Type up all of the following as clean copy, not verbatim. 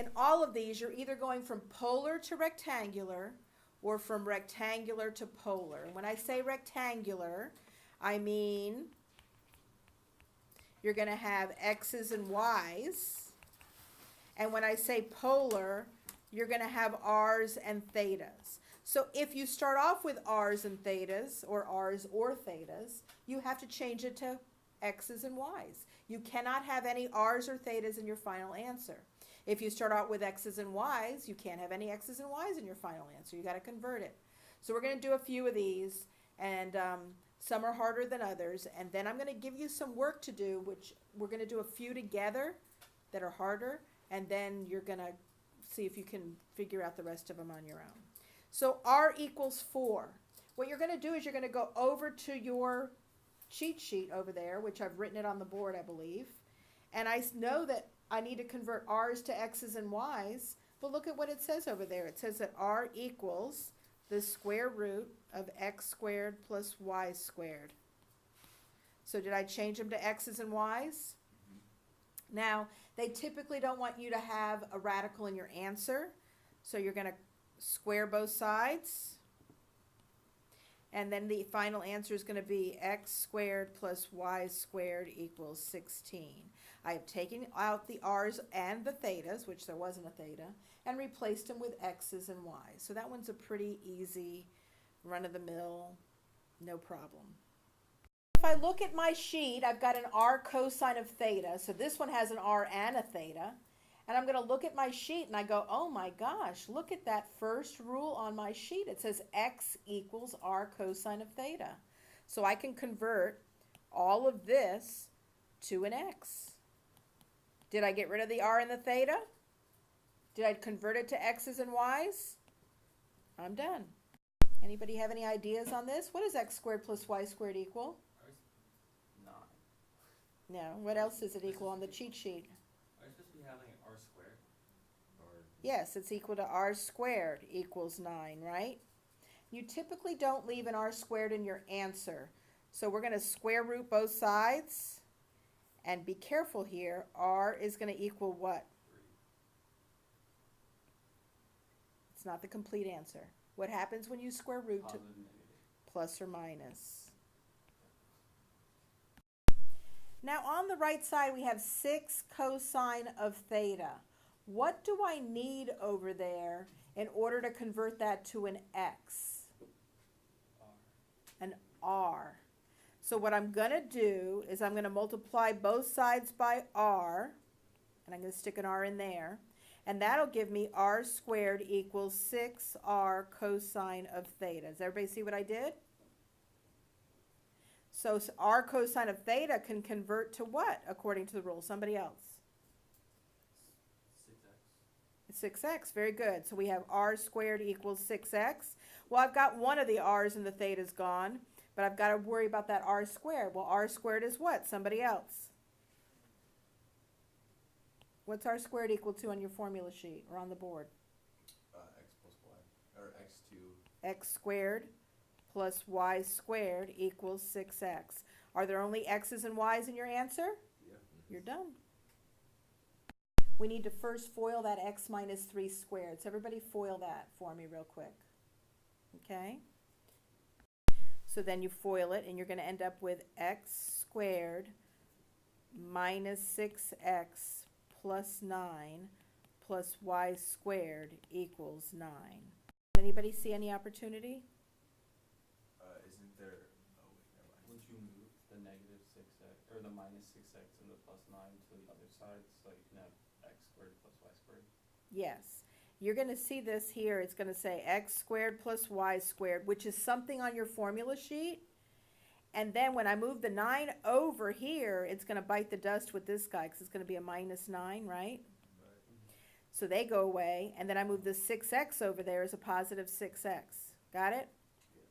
in all of these, you're either going from polar to rectangular or from rectangular to polar. And when I say rectangular, I mean you're going to have x's and y's. And when I say polar, you're going to have r's and thetas. So if you start off with r's and thetas, or r's or thetas, you have to change it to x's and y's. You cannot have any r's or thetas in your final answer. If you start out with x's and y's, you can't have any x's and y's in your final answer. You got to convert it. So we're going to do a few of these, and some are harder than others. And then I'm going to give you some work to do, which we're going to do a few together that are harder, and then you're going to see if you can figure out the rest of them on your own. So r equals 4. What you're going to do is you're going to go over to your cheat sheet over there, which I've written it on the board, I believe. And I know that I need to convert r's to x's and y's, but look at what it says over there. It says that r equals the square root of x squared plus y squared. So did I change them to x's and y's? Now, they typically don't want you to have a radical in your answer, so you're going to square both sides. And then the final answer is going to be x squared plus y squared equals 16. I have taken out the r's and the thetas, which there wasn't a theta, and replaced them with x's and y's. So that one's a pretty easy, run-of-the-mill, no problem. If I look at my sheet, I've got an r cosine of theta. So this one has an r and a theta. And I'm going to look at my sheet and I go, oh my gosh, look at that first rule on my sheet. It says x equals r cosine of theta. So I can convert all of this to an x. Did I get rid of the r and the theta? Did I convert it to x's and y's? I'm done. Anybody have any ideas on this? What does x squared plus y squared equal? 9. No. What else is it equal on the cheat sheet? Are you supposed to be having r squared? Or Yes, it's equal to r squared equals 9, right? You typically don't leave an r squared in your answer. So we're going to square root both sides. And be careful here, r is going to equal what? 3. It's not the complete answer. What happens when you square root to Positive, negative. plus or minus? Now on the right side we have 6 cosine of theta. What do I need over there in order to convert that to an x? R. An r. So what I'm going to do is I'm going to multiply both sides by r, and I'm going to stick an r in there, and that'll give me r squared equals 6r cosine of theta. Does everybody see what I did? So r cosine of theta can convert to what, according to the rule? Somebody else. 6x. 6x, very good. So we have r squared equals 6x. Well, I've got one of the r's and the theta's gone, but I've got to worry about that r squared. Well, r squared is what? Somebody else. What's r squared equal to on your formula sheet or on the board? X plus y, or x2. X squared plus y squared equals 6x. Are there only x's and y's in your answer? Yeah. You're done. We need to first FOIL that x minus 3 squared. So everybody FOIL that for me real quick. Okay? So then you FOIL it, and you're going to end up with x squared minus 6x plus 9 plus y squared equals 9. Does anybody see any opportunity? Isn't there, oh wait, never mind. Would you move the negative 6x, or the minus 6x and the plus 9 to the other side so you can have x squared plus y squared? Yes. You're going to see this here. It's going to say x squared plus y squared, which is something on your formula sheet. And then when I move the 9 over here, it's going to bite the dust with this guy because it's going to be a minus 9, right? Right. So they go away. And then I move the 6x over there as a positive 6x. Got it? Yeah.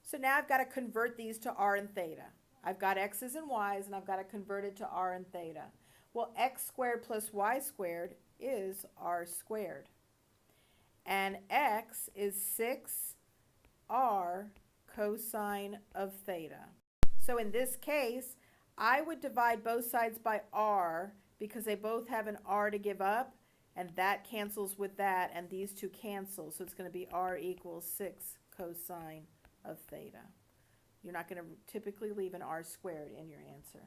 So now I've got to convert these to r and theta. I've got x's and y's, and I've got to convert it to r and theta. Well, x squared plus y squared is r squared. And x is 6r cosine of theta. So in this case, I would divide both sides by r because they both have an r to give up, and that cancels with that, and these two cancel, so it's gonna be r equals 6 cosine of theta. You're not gonna typically leave an r squared in your answer,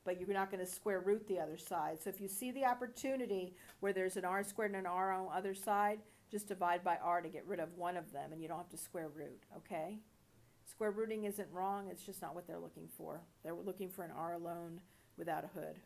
but you're not gonna square root the other side. So if you see the opportunity where there's an r squared and an r on the other side, just divide by r to get rid of one of them, and you don't have to square root, okay? Square rooting isn't wrong, it's just not what they're looking for. They're looking for an r alone without a hood.